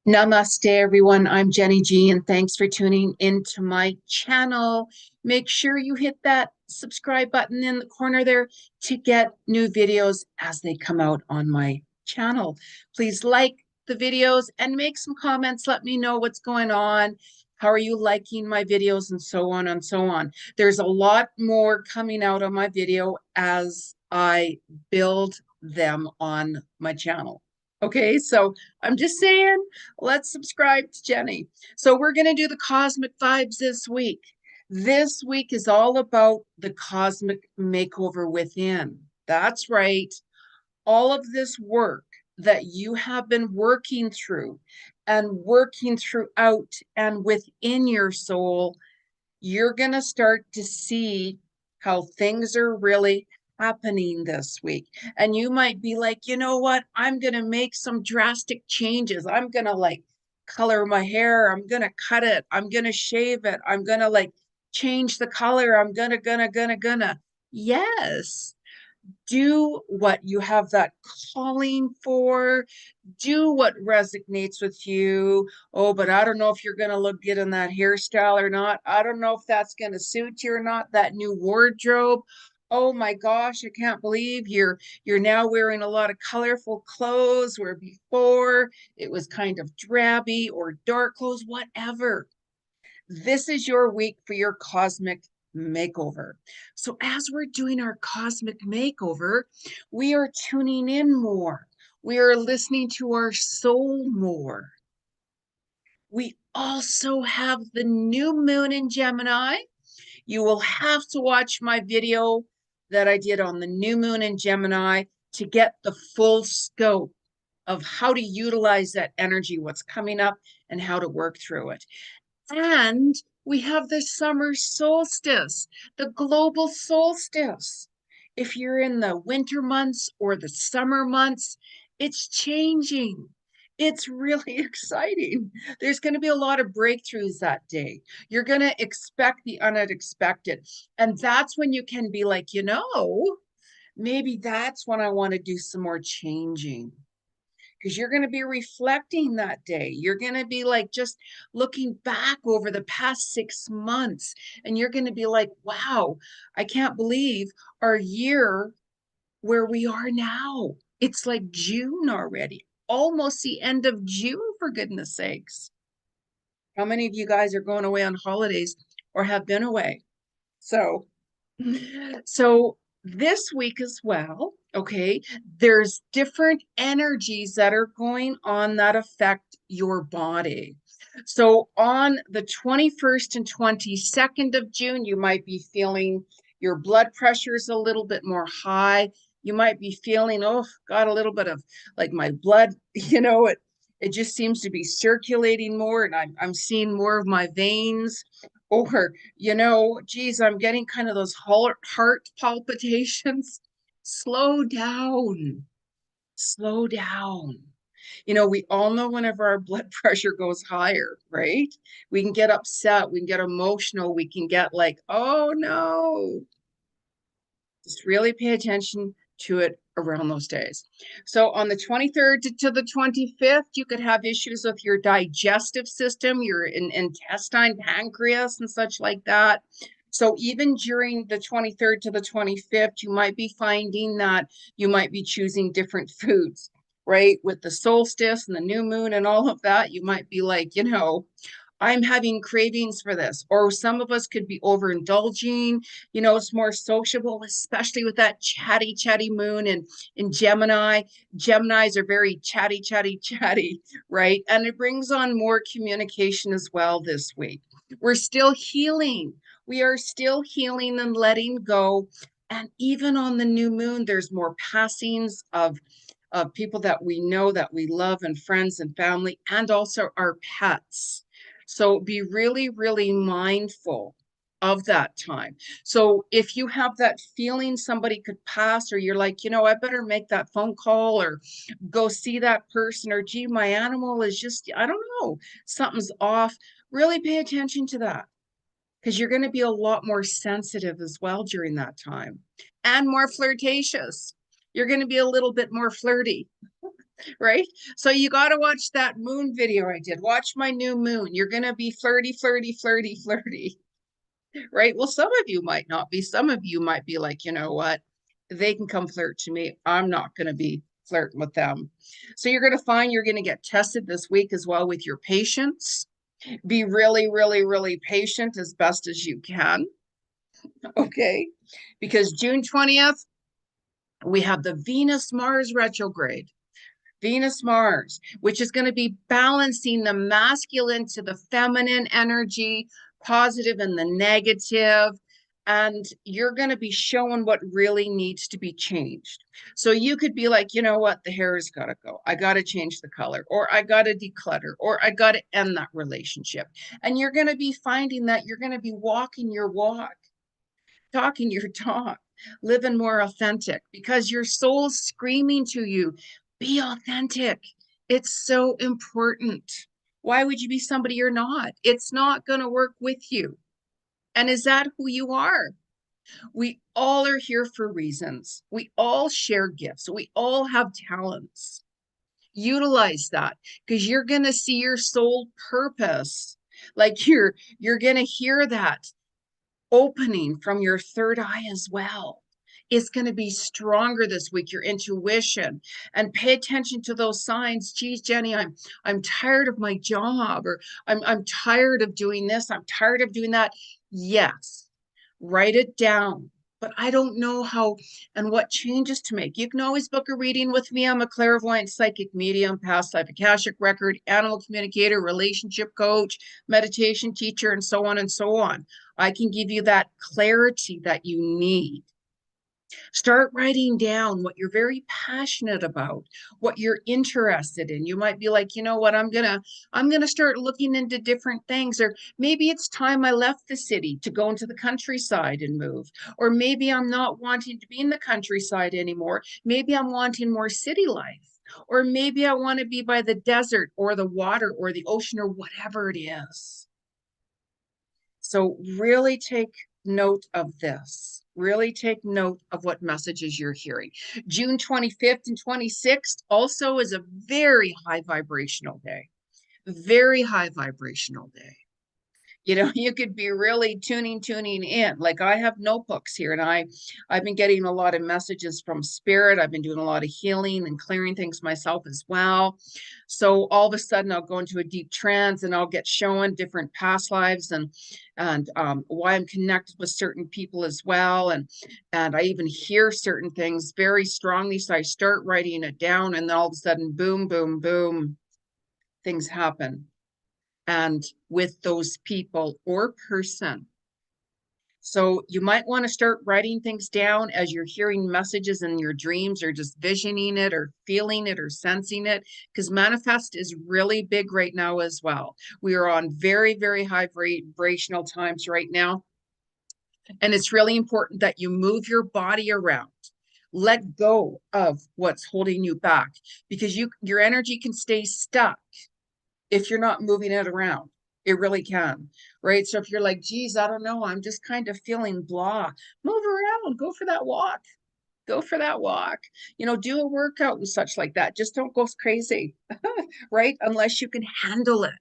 Namaste, everyone. I'm Jenny G, and thanks for tuning into my channel. Make sure you hit that subscribe button in the corner there to get new videos as they come out on my channel. Please like the videos and make some comments. Let me know what's going on. How are you liking my videos and so on and so on. There's a lot more coming out on my video as I build them on my channel. Okay, so I'm just saying, let's subscribe to Jenny. So we're going to do the cosmic vibes this week. This week is all about the cosmic makeover within. That's right. All of this work that you have been working through and working throughout and within your soul, you're going to start to see how things are really happening this week. And you might be like, you know what? I'm going to make some drastic changes. I'm going to like color my hair. I'm going to cut it. I'm going to shave it. I'm going to like change the color. I'm gonna. Yes, do what you have that calling for, do what resonates with you. Oh, but I don't know if you're going to look good in that hairstyle or not. I don't know if that's going to suit you or not, that new wardrobe. Oh my gosh, I can't believe you're now wearing a lot of colorful clothes where before it was kind of drabby or dark clothes, whatever. This is your week for your cosmic makeover. So, as we're doing our cosmic makeover, we are tuning in more. We are listening to our soul more. We also have the new moon in Gemini. You will have to watch my video that I did on the new moon in Gemini to get the full scope of how to utilize that energy, what's coming up, and how to work through it. And we have the summer solstice, the global solstice. If you're in the winter months or the summer months, it's changing. It's really exciting. There's going to be a lot of breakthroughs that day. You're going to expect the unexpected. And that's when you can be like, maybe that's when I want to do some more changing, because you're going to be reflecting that day. You're going to be like just looking back over the past 6 months, and you're going to be like, wow, I can't believe our year where we are now. It's like June already, almost the end of June, for goodness sakes. How many of you guys are going away on holidays or have been away? So, so this week as well, okay, there's different energies that are going on that affect your body. So on the 21st and 22nd of June, you might be feeling your blood pressure is a little bit more high. You might be feeling, oh, got a little bit of like my blood, it just seems to be circulating more, and I'm seeing more of my veins. Or, geez, I'm getting kind of those heart palpitations. Slow down, slow down. We all know whenever our blood pressure goes higher, right? We can get upset, we can get emotional, we can get like, oh no. Just really pay attention to it around those days. So on the 23rd to the 25th, you could have issues with your digestive system, your intestine, pancreas, and such like that. So even during the 23rd to the 25th, you might be finding that you might be choosing different foods, right? With the solstice and the new moon and all of that, you might be like, I'm having cravings for this. Or some of us could be overindulging. It's more sociable, especially with that chatty moon and in Gemini. Geminis are very chatty, right? And it brings on more communication as well this week. We're still healing. We are still healing and letting go. And even on the new moon, there's more passings of people that we know, that we love, and friends and family, and also our pets. So be really, really mindful of that time. So if you have that feeling somebody could pass, or you're like, I better make that phone call or go see that person, or gee, my animal is just, I don't know, something's off, really pay attention to that, because you're going to be a lot more sensitive as well during that time, and more flirtatious. You're going to be a little bit more flirty. right? So you got to watch that moon video I did. Watch my new moon. You're going to be flirty, flirty, flirty, flirty, right? Well, some of you might not be. Some of you might be like, you know what? They can come flirt to me. I'm not going to be flirting with them. So you're going to find you're going to get tested this week as well with your patience. Be really, really, really patient as best as you can. Okay. Because June 20th, we have the Venus Mars retrograde. Venus Mars, which is going to be balancing the masculine to the feminine energy, positive and the negative. And you're going to be showing what really needs to be changed. So you could be like, you know what, the hair has got to go. I got to change the color, or I got to declutter, or I got to end that relationship. And you're going to be finding that you're going to be walking your walk, talking your talk, living more authentic because your soul's screaming to you, be authentic. It's so important. Why would you be somebody you're not? It's not going to work with you. And is that who you are? We all are here for reasons. We all share gifts. We all have talents. Utilize that because you're going to see your soul purpose. Like you're going to hear that opening from your third eye as well. It's going to be stronger this week, your intuition, and pay attention to those signs. Geez, Jenny, I'm tired of my job, or I'm tired of doing this, I'm tired of doing that. Yes, write it down. But I don't know how and what changes to make. You can always book a reading with me. I'm a clairvoyant, psychic medium, past life Akashic record, animal communicator, relationship coach, meditation teacher, and so on and so on. I can give you that clarity that you need. Start writing down what you're very passionate about, what you're interested in. You might be like, you know what, I'm gonna start looking into different things. Or maybe it's time I left the city to go into the countryside and move. Or maybe I'm not wanting to be in the countryside anymore. Maybe I'm wanting more city life. Or maybe I want to be by the desert or the water or the ocean or whatever it is. So really take note of this. Really take note of what messages you're hearing. June 25th and 26th also is a very high vibrational day. Very high vibrational day. You know, you could be really tuning in. Like I have notebooks here, and I've been getting a lot of messages from spirit. I've been doing a lot of healing and clearing things myself as well. So all of a sudden I'll go into a deep trance and I'll get shown different past lives and why I'm connected with certain people as well. And I even hear certain things very strongly. So I start writing it down, and then all of a sudden, boom, boom, boom, things happen. And with those people or person. So you might want to start writing things down as you're hearing messages in your dreams, or just visioning it or feeling it or sensing it, because manifest is really big right now as well. We are on very, very high vibrational times right now. And it's really important that you move your body around. Let go of what's holding you back, because your energy can stay stuck if you're not moving it around. It really can, right? So if you're like, geez, I don't know, I'm just kind of feeling blah, move around, go for that walk, go for that walk, you know, do a workout and such like that. Just don't go crazy, right? Unless you can handle it.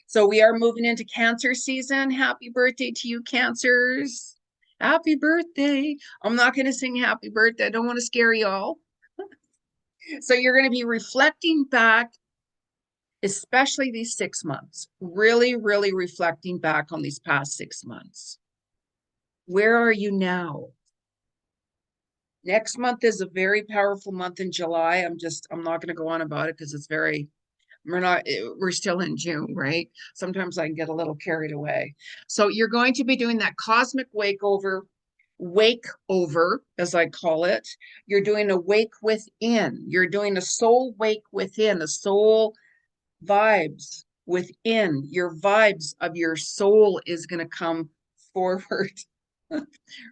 So we are moving into Cancer season. Happy birthday to you, Cancers. Happy birthday. I'm not going to sing happy birthday. I don't want to scare y'all. So you're going to be reflecting back, especially these 6 months, really, really reflecting back on these past 6 months. Where are you now? Next month is a very powerful month in July. I'm not going to go on about it because we're still in June, right? Sometimes I can get a little carried away. So you're going to be doing that cosmic wake over, as I call it. You're doing a wake within. You're doing a soul wake within, a soul vibes within. Your vibes of your soul is going to come forward.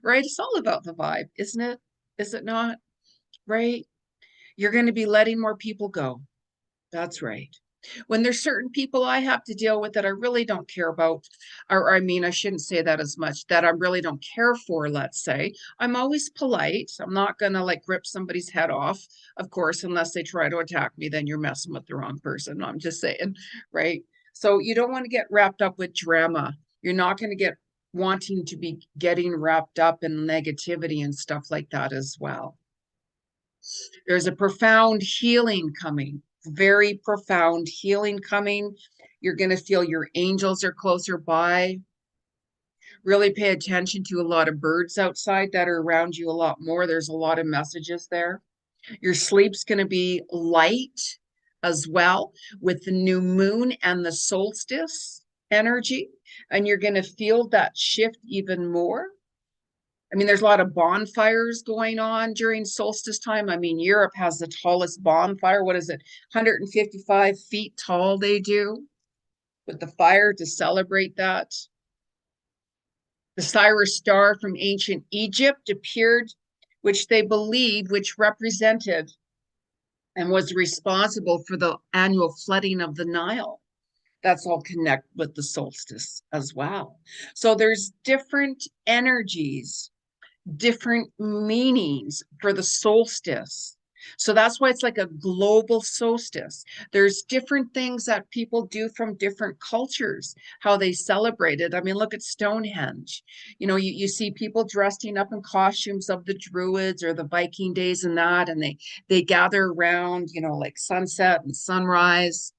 Right? It's all about the vibe, isn't it? Is it not? Right? You're going to be letting more people go. That's right. When there's certain people I have to deal with that I really don't care about, or I mean, I shouldn't say that as much, that I really don't care for, let's say, I'm always polite. I'm not going to like rip somebody's head off, of course, unless they try to attack me, then you're messing with the wrong person. I'm just saying, right? So you don't want to get wrapped up with drama. You're not going to get wanting to be getting wrapped up in negativity and stuff like that as well. There's a profound healing coming, very profound healing coming. You're going to feel your angels are closer by. Really pay attention to a lot of birds outside that are around you a lot more. There's a lot of messages there. Your sleep's going to be light as well with the new moon and the solstice energy. And you're going to feel that shift even more. I mean, there's a lot of bonfires going on during solstice time. I mean, Europe has the tallest bonfire. What is it? 155 feet tall they do with the fire to celebrate that. The Cyrus star from ancient Egypt appeared, which they believe, which represented and was responsible for the annual flooding of the Nile. That's all connect with the solstice as well. So there's different energies, different meanings for the solstice. So that's why it's like a global solstice. There's different things that people do from different cultures, how they celebrate it. I mean, look at Stonehenge. You know, you see people dressing up in costumes of the Druids or the Viking days and that, and they gather around, you know, like sunset and sunrise.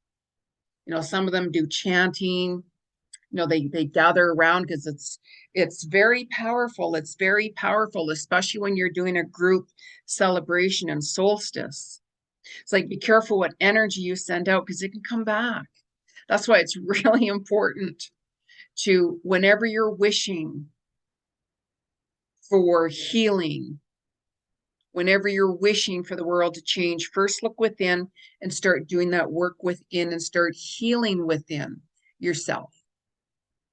You know, some of them do chanting. You know, they gather around because it's very powerful. It's very powerful, especially when you're doing a group celebration and solstice. It's like, be careful what energy you send out because it can come back. That's why it's really important to, whenever you're wishing for healing, whenever you're wishing for the world to change, first look within and start doing that work within and start healing within yourself.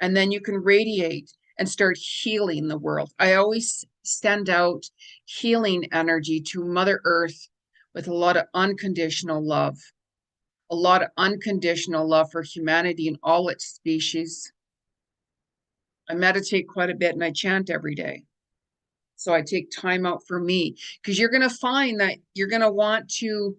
And then you can radiate and start healing the world. I always send out healing energy to Mother Earth with a lot of unconditional love, a lot of unconditional love for humanity and all its species. I meditate quite a bit and I chant every day. So I take time out for me because you're going to find that you're going to want to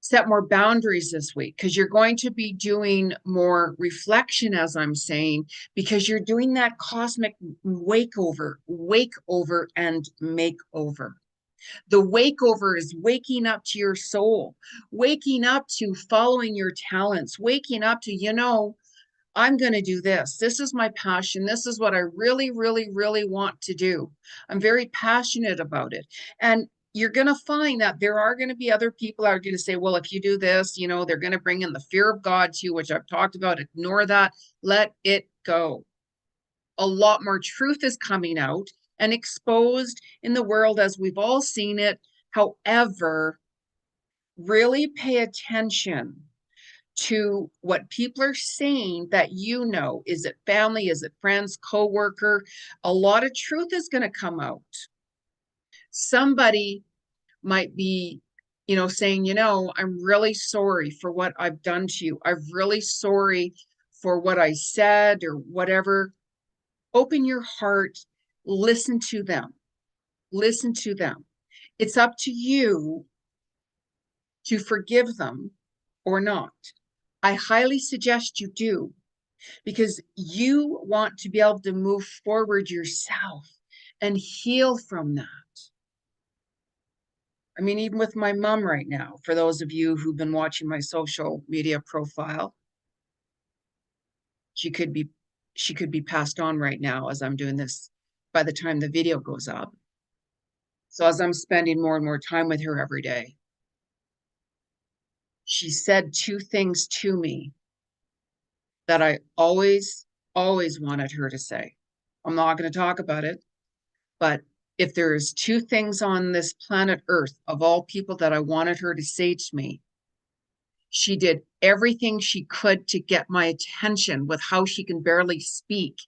set more boundaries this week because you're going to be doing more reflection, as I'm saying, because you're doing that cosmic wakeover and makeover. The wakeover is waking up to your soul, waking up to following your talents, waking up to, you know, I'm going to do this. This is my passion. This is what I really, really, really want to do. I'm very passionate about it. And you're going to find that there are going to be other people that are going to say, well, if you do this, you know, they're going to bring in the fear of God to you, which I've talked about. Ignore that. Let it go. A lot more truth is coming out and exposed in the world as we've all seen it. However, really pay attention to what people are saying that you know. Is it family? Is it friends, co-worker? A lot of truth is going to come out. Somebody might be, you know, saying, you know, I'm really sorry for what I've done to you. I'm really sorry for what I said or whatever. Open your heart, listen to them. Listen to them. It's up to you to forgive them or not. I highly suggest you do because you want to be able to move forward yourself and heal from that. I mean, even with my mom right now, for those of you who've been watching my social media profile, she could be passed on right now as I'm doing this by the time the video goes up. So as I'm spending more and more time with her every day, she said two things to me that I always, always wanted her to say. I'm not going to talk about it, but if there's two things on this planet Earth of all people that I wanted her to say to me, she did everything she could to get my attention with how she can barely speak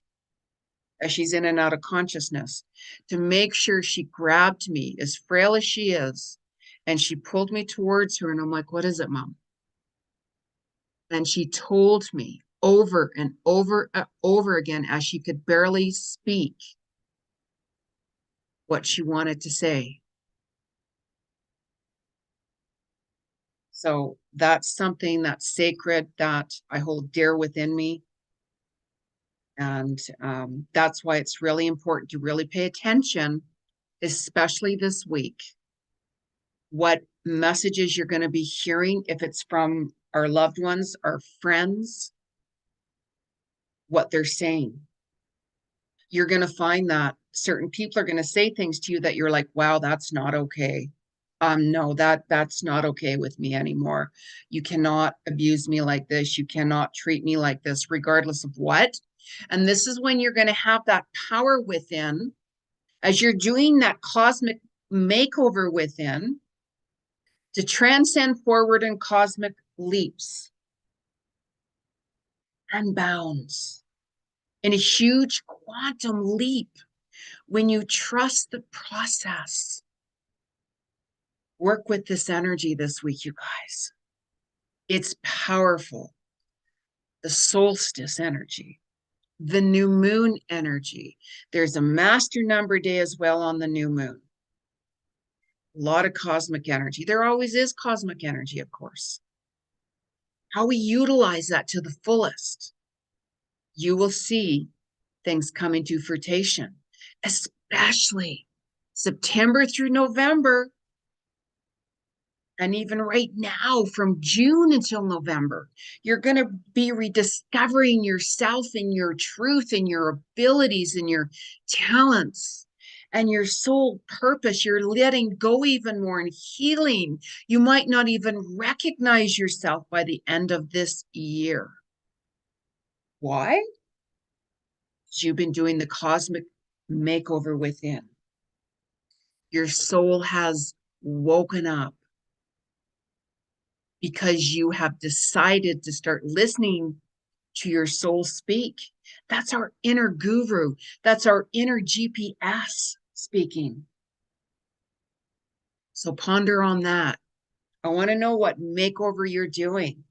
as she's in and out of consciousness, to make sure she grabbed me, as frail as she is, and she pulled me towards her. And I'm like, what is it, Mom? And she told me over and over again, as she could barely speak, what she wanted to say. So that's something that's sacred that I hold dear within me. And that's why it's really important to really pay attention, especially this week, what messages you're going to be hearing, if it's from our loved ones, our friends, what they're saying. You're going to find that certain people are going to say things to you that you're like, wow, that's not okay. No, that's not okay with me anymore. You cannot abuse me like this. You cannot treat me like this, regardless of what. And this is when you're going to have that power within, as you're doing that cosmic makeover within, to transcend forward in cosmic leaps and bounds in a huge quantum leap when you trust the process. Work with this energy this week, you guys. It's powerful. The solstice energy, the new moon energy. There's a master number day as well on the new moon. A lot of cosmic energy. There always is cosmic energy, of course. How we utilize that to the fullest, you will see things come into fruition, especially September through November. And even right now, from June until November, you're going to be rediscovering yourself and your truth and your abilities and your talents and your soul purpose. You're letting go even more and healing. You might not even recognize yourself by the end of this year. Why? Because you've been doing the cosmic makeover within. Your soul has woken up, because you have decided to start listening to your soul speak. That's our inner guru. That's our inner GPS speaking. So ponder on that. I want to know what makeover you're doing.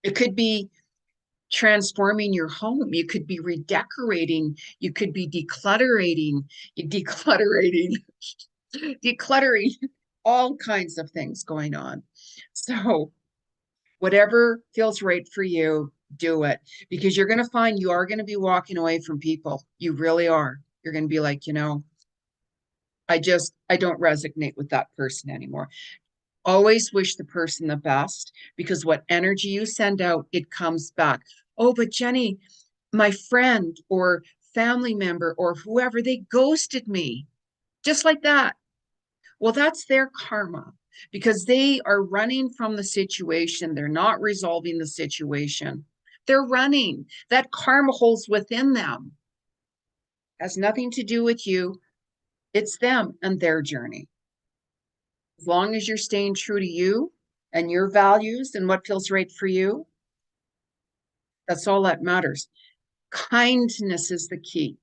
It could be transforming your home. You could be redecorating. You could be decluttering, decluttering, all kinds of things going on. So whatever feels right for you, do it, because you're going to find you are going to be walking away from people. You really are. You're going to be like, I don't resonate with that person anymore. Always wish the person the best, because what energy you send out, it comes back. Oh, but Jenny, my friend or family member or whoever, they ghosted me just like that. Well, that's their karma, because they are running from the situation. They're not resolving the situation. They're running. That karma holds within them. Has nothing to do with you. It's them and their journey. As long as you're staying true to you and your values and what feels right for you, that's all that matters. Kindness is the key.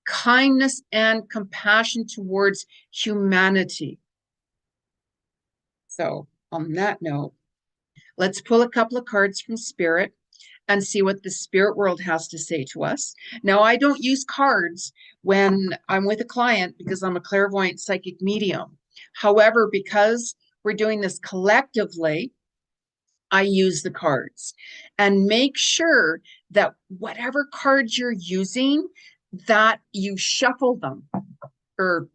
Kindness and compassion towards humanity. So on that note, let's pull a couple of cards from Spirit and see what the spirit world has to say to us. Now, I don't use cards when I'm with a client because I'm a clairvoyant psychic medium. However, because we're doing this collectively, I use the cards. And make sure that whatever cards you're using, that you shuffle them or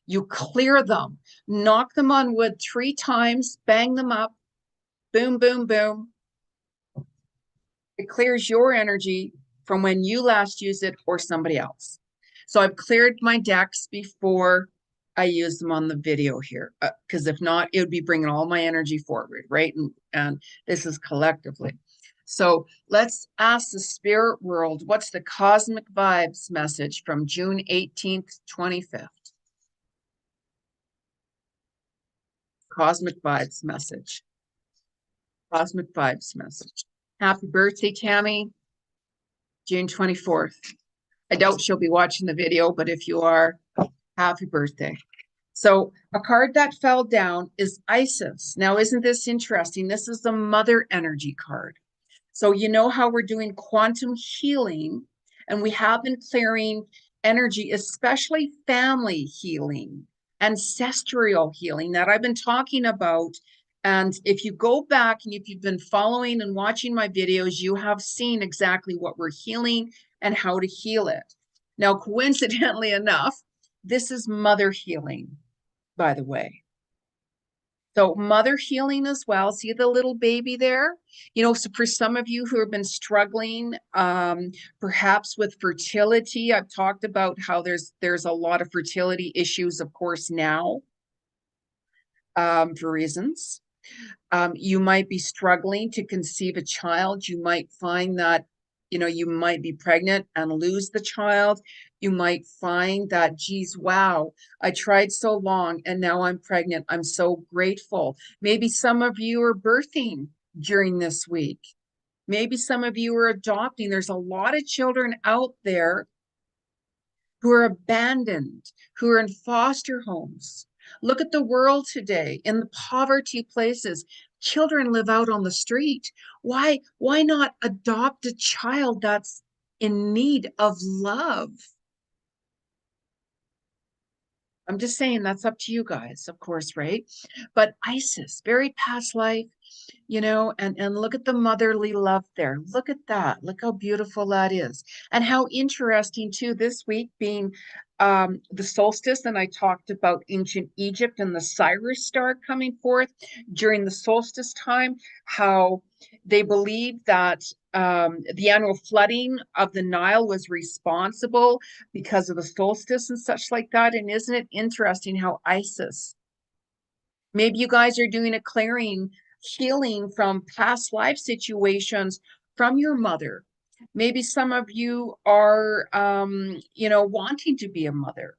you clear them, knock them on wood 3 times, bang them up, boom, boom, boom. It clears your energy from when you last used it or somebody else. So I've cleared my decks before I use them on the video here, because if not, it would be bringing all my energy forward, right? And this is collectively. So let's ask the spirit world, what's the cosmic vibes message from June 18th, 25th? Cosmic vibes message. Cosmic vibes message. Happy birthday, Tammy. June 24th. I doubt she'll be watching the video, but if you are, happy birthday. So a card that fell down is Isis. Now, isn't this interesting? This is the mother energy card. So you know how we're doing quantum healing, and we have been clearing energy, especially family healing, ancestral healing that I've been talking about. And if you go back and if you've been following and watching my videos, you have seen exactly what we're healing and how to heal it. Now, coincidentally enough, this is mother healing, by the way. So mother healing as well. See the little baby there? You know, so for some of you who have been struggling, perhaps with fertility, I've talked about how there's a lot of fertility issues, of course, now, for reasons. You might be struggling to conceive a child. You might find that, you know, you might be pregnant and lose the child. You might find that, geez, wow, I tried so long and now I'm pregnant. I'm so grateful. Maybe some of you are birthing during this week. Maybe some of you are adopting. There's a lot of children out there who are abandoned, who are in foster homes. Look at the world today in the poverty places. Children live out on the street. Why not adopt a child that's in need of love? I'm just saying that's up to you guys, of course, right? But Isis, very past life, you know, and look at the motherly love there. Look at that. Look how beautiful that is. And how interesting too, this week being the solstice, and I talked about ancient Egypt and the Cyrus star coming forth during the solstice time, how they believe that the annual flooding of the Nile was responsible because of the solstice and such like that. And isn't it interesting how Isis, maybe you guys are doing a clearing, healing from past life situations from your mother. Maybe some of you are, you know, wanting to be a mother.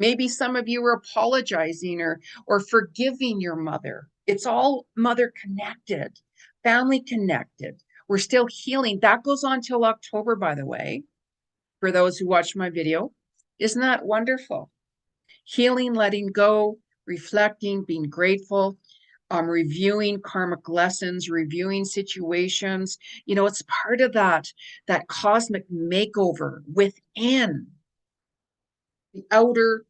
Maybe some of you are apologizing or forgiving your mother. It's all mother connected, family connected. We're still healing. That goes on till October, by the way, for those who watch my video. Isn't that wonderful? Healing, letting go, reflecting, being grateful, reviewing karmic lessons, reviewing situations. You know, it's part of that cosmic makeover within. The outer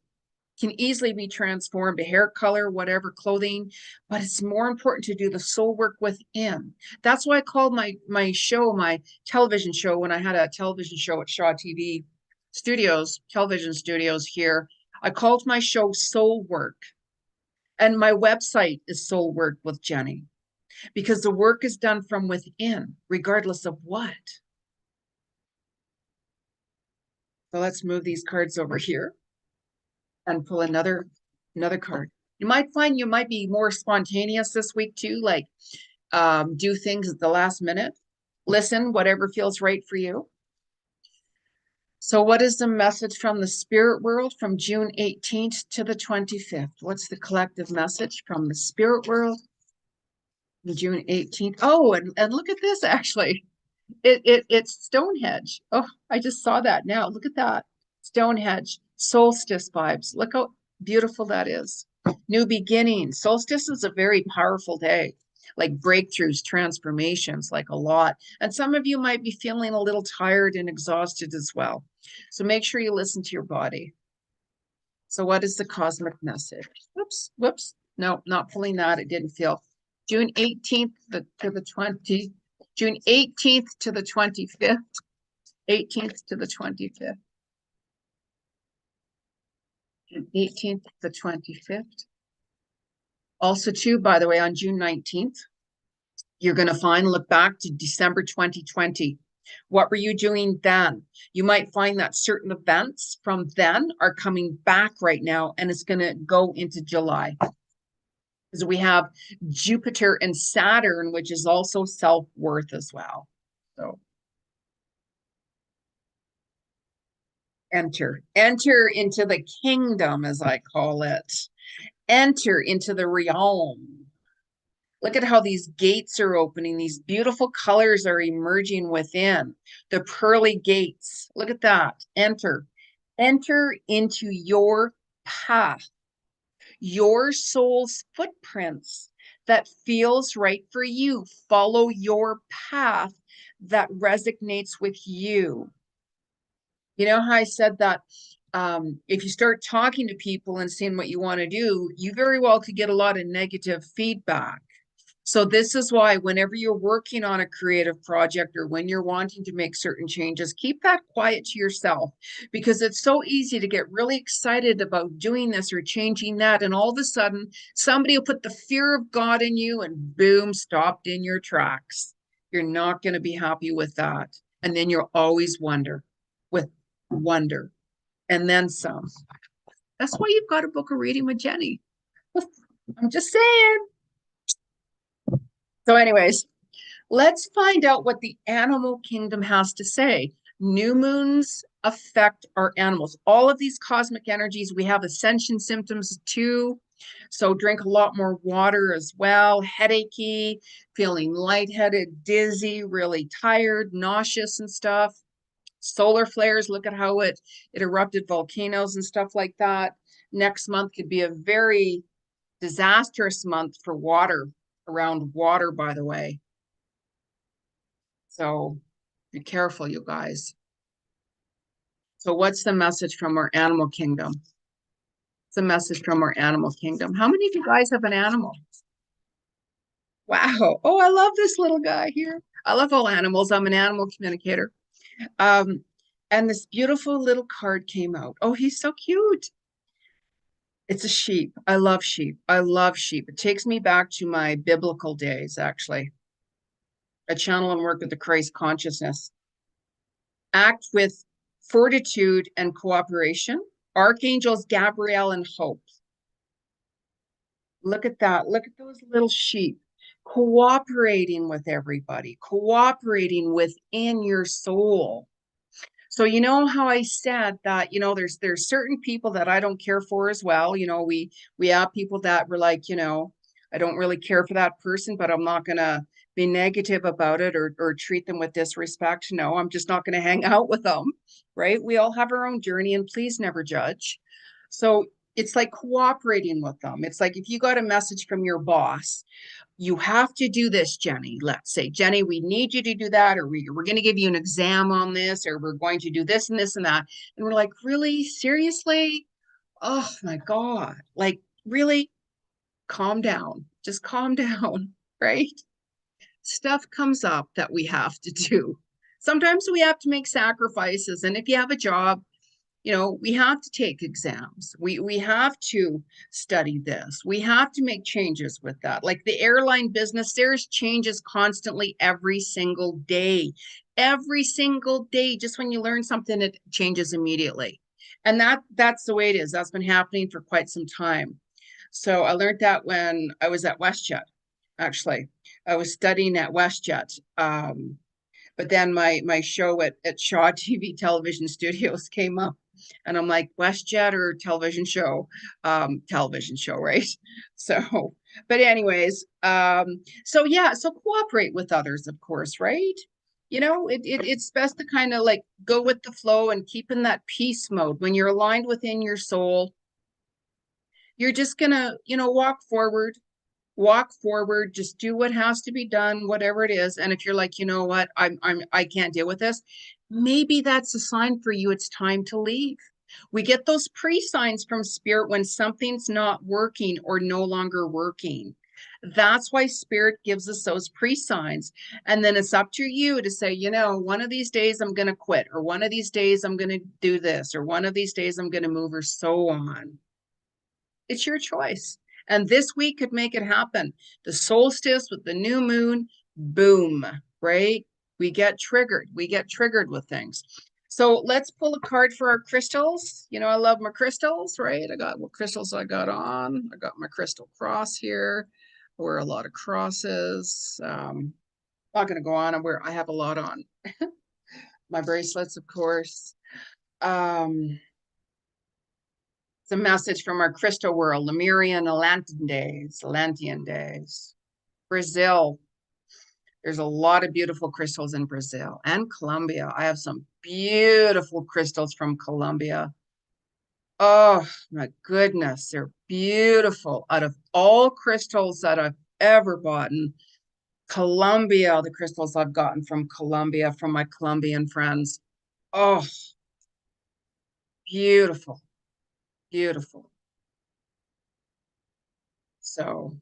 can easily be transformed to hair color, whatever, clothing, but it's more important to do the soul work within. That's why I called my show, my television show, when I had a television show at Shaw TV Studios, television studios here. I called my show Soul Work. And my website is Soul Work with Jenny, because the work is done from within, regardless of what. So let's move these cards over here and pull another card. You might find you might be more spontaneous this week too, like do things at the last minute. Listen, whatever feels right for you. So what is the message from the spirit world from June 18th to the 25th? What's the collective message from the spirit world? June 18th. Oh, and look at this actually. It's Stonehenge. Oh, I just saw that now. Look at that. Stonehenge, solstice vibes. Look how beautiful that is. New beginnings. Solstice is a very powerful day, like breakthroughs, transformations, like a lot. And some of you might be feeling a little tired and exhausted as well. So make sure you listen to your body. So what is the cosmic message? Whoops. No, not pulling that. It didn't feel. June 18th to the 20th. June 18th to the 25th. 18th to the 25th. June 18th to the 25th. Also, too, by the way, on June 19th, you're going to look back to December 2020. What were you doing then? You might find that certain events from then are coming back right now, and it's going to go into July. Because we have Jupiter and Saturn, which is also self-worth as well. So enter into the kingdom, as I call it. Enter into the realm. Look at how these gates are opening. These beautiful colors are emerging within. The pearly gates. Look at that. Enter into your path, your soul's footprints that feels right for you. Follow your path that resonates with you. You know how I said that if you start talking to people and seeing what you want to do, you very well could get a lot of negative feedback. So this is why whenever you're working on a creative project or when you're wanting to make certain changes, keep that quiet to yourself, because it's so easy to get really excited about doing this or changing that. And all of a sudden, somebody will put the fear of God in you and boom, stopped in your tracks. You're not going to be happy with that. And then you'll always wonder, and then some. That's why you've got to book a reading with Jenny. I'm just saying. So anyways, let's find out what the animal kingdom has to say. New moons affect our animals. All of these cosmic energies, we have ascension symptoms too. So drink a lot more water as well. Headachy, feeling lightheaded, dizzy, really tired, nauseous and stuff. Solar flares, look at how it erupted volcanoes and stuff like that. Next month could be a very disastrous month for water, around water, by the way. So be careful, you guys. So what's the message from our animal kingdom? It's a message from our animal kingdom. How many of you guys have an animal? Wow. Oh, I love this little guy here. I love all animals. I'm an animal communicator. Um, and this beautiful little card came out. Oh, he's so cute. It's a sheep. I love sheep. I love sheep. It takes me back to my biblical days, actually. I channel and work with the Christ consciousness. Act with fortitude and cooperation. Archangels Gabriel and Hope. Look at that. Look at those little sheep cooperating with everybody, cooperating within your soul. So you know how I said that, there's certain people that I don't care for as well. We have people that were like, I don't really care for that person, but I'm not gonna be negative about it or treat them with disrespect. No, I'm just not gonna hang out with them, right? We all have our own journey, and please never judge. So it's like cooperating with them. It's like if you got a message from your boss, you have to do this, Jenny. Let's say, Jenny, we need you to do that, or we're going to give you an exam on this, or we're going to do this and this and that. And we're like, really? Seriously? Oh my God. Like, really? Calm down. Just calm down, right? Stuff comes up that we have to do. Sometimes we have to make sacrifices. And if you have a job, we have to take exams. We have to study this. We have to make changes with that. Like the airline business, there's changes constantly every single day. Every single day. Just when you learn something, it changes immediately. And that's the way it is. That's been happening for quite some time. So I learned that when I was at WestJet, actually. I was studying at WestJet. But then my show at Shaw TV Television Studios came up. And I'm like, WestJet or television show, right? So, but anyways, so yeah, so cooperate with others, of course, right? It's best to kind of like go with the flow and keep in that peace mode. When you're aligned within your soul, you're just gonna, walk forward, just do what has to be done, whatever it is. And if you're like, you know what, I can't deal with this, maybe that's a sign for you. It's time to leave. We get those pre-signs from spirit when something's not working or no longer working. That's why spirit gives us those pre-signs. And then it's up to you to say, one of these days I'm going to quit, or one of these days I'm going to do this, or one of these days I'm going to move, or so on. It's your choice. And this week could make it happen. The solstice with the new moon, boom, right? We get triggered. We get triggered with things. So let's pull a card for our crystals. I love my crystals, right? I got what crystals I got on. I got my crystal cross here. I wear a lot of crosses. Not going to go on. I have a lot on. My bracelets, of course. It's a message from our crystal world, Lemurian Atlantean days. Brazil. There's a lot of beautiful crystals in Brazil and Colombia. I have some beautiful crystals from Colombia. Oh my goodness, they're beautiful. Out of all crystals that I've ever bought. And Colombia, the crystals I've gotten from Colombia, from my Colombian friends. Oh, beautiful, beautiful. So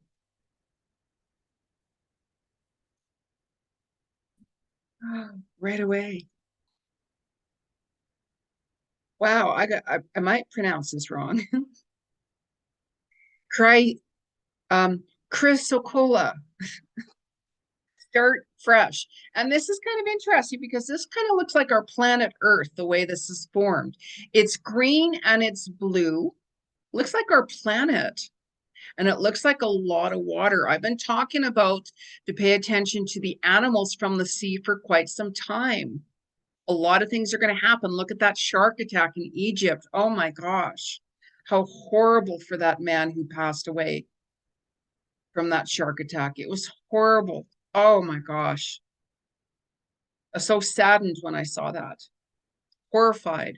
right away. Wow, I might pronounce this wrong. Cry chrysocolla, start fresh. And this is kind of interesting because this kind of looks like our planet Earth, the way this is formed. It's green and it's blue. Looks like our planet. And it looks like a lot of water. I've been talking about to pay attention to the animals from the sea for quite some time. A lot of things are going to happen. Look at that shark attack in Egypt. Oh my gosh. How horrible for that man who passed away from that shark attack. It was horrible. Oh my gosh. I was so saddened when I saw that. Horrified.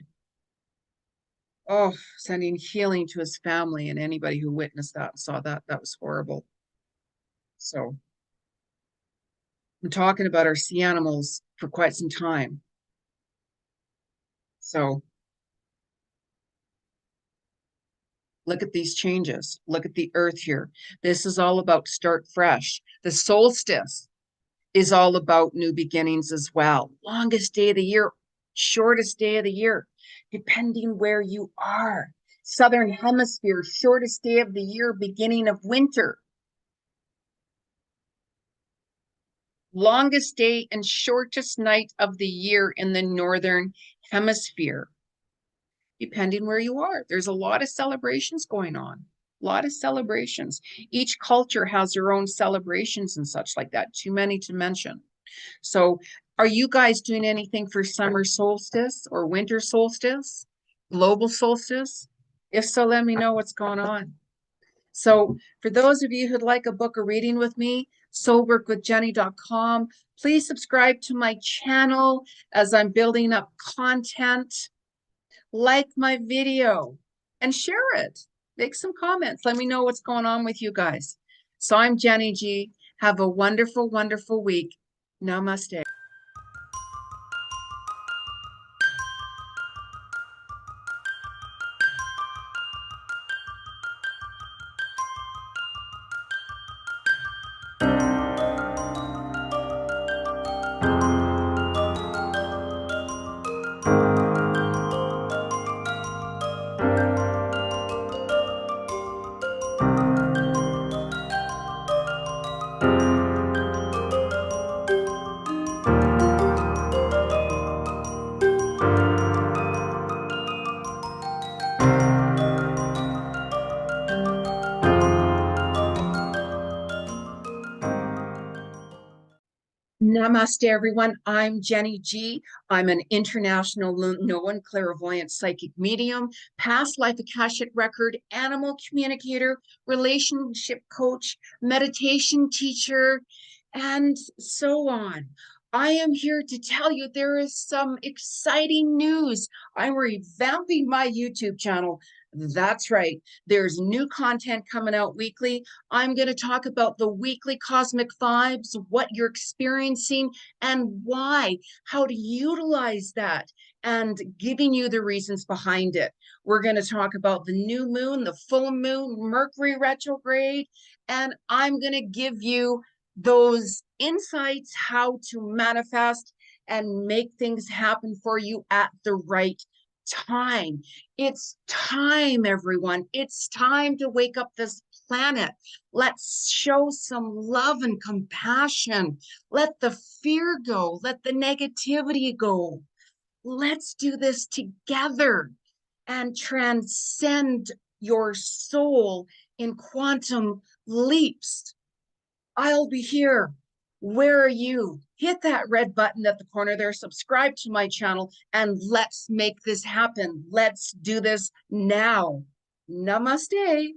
Oh, sending healing to his family and anybody who witnessed that and saw that. That was horrible. So I'm talking about our sea animals for quite some time. So look at these changes. Look at the earth here. This is all about start fresh. The solstice is all about new beginnings as well. Longest day of the year, shortest day of the year, depending where you are. Southern hemisphere, shortest day of the year, beginning of winter. Longest day and shortest night of the year in the northern hemisphere, depending where you are. There's a lot of celebrations going on. A lot of celebrations. Each culture has their own celebrations and such like that. Too many to mention. So are you guys doing anything for summer solstice or winter solstice? Global solstice? If so, let me know what's going on. So for those of you who'd like a book of reading with me, soulworkwithjenny.com. Please subscribe to my channel as I'm building up content. Like my video and share it. Make some comments. Let me know what's going on with you guys. So I'm Jenny G. Have a wonderful, wonderful week. Namaste. Namaste, everyone. I'm Jenny G. I'm an international known clairvoyant psychic medium, past life Akashic record, animal communicator, relationship coach, meditation teacher, and so on. I am here to tell you there is some exciting news. I'm revamping my YouTube channel. That's right. There's new content coming out weekly. I'm going to talk about the weekly cosmic vibes, what you're experiencing and why, how to utilize that, and giving you the reasons behind it. We're going to talk about the new moon, the full moon, Mercury retrograde, and I'm going to give you those insights how to manifest and make things happen for you at the right time. It's time, everyone. It's time to wake up this planet. Let's show some love and compassion. Let the fear go. Let the negativity go. Let's do this together and transcend your soul in quantum leaps. I'll be here. Where are you? Hit that red button at the corner there, subscribe to my channel, and let's make this happen. Let's do this now. Namaste.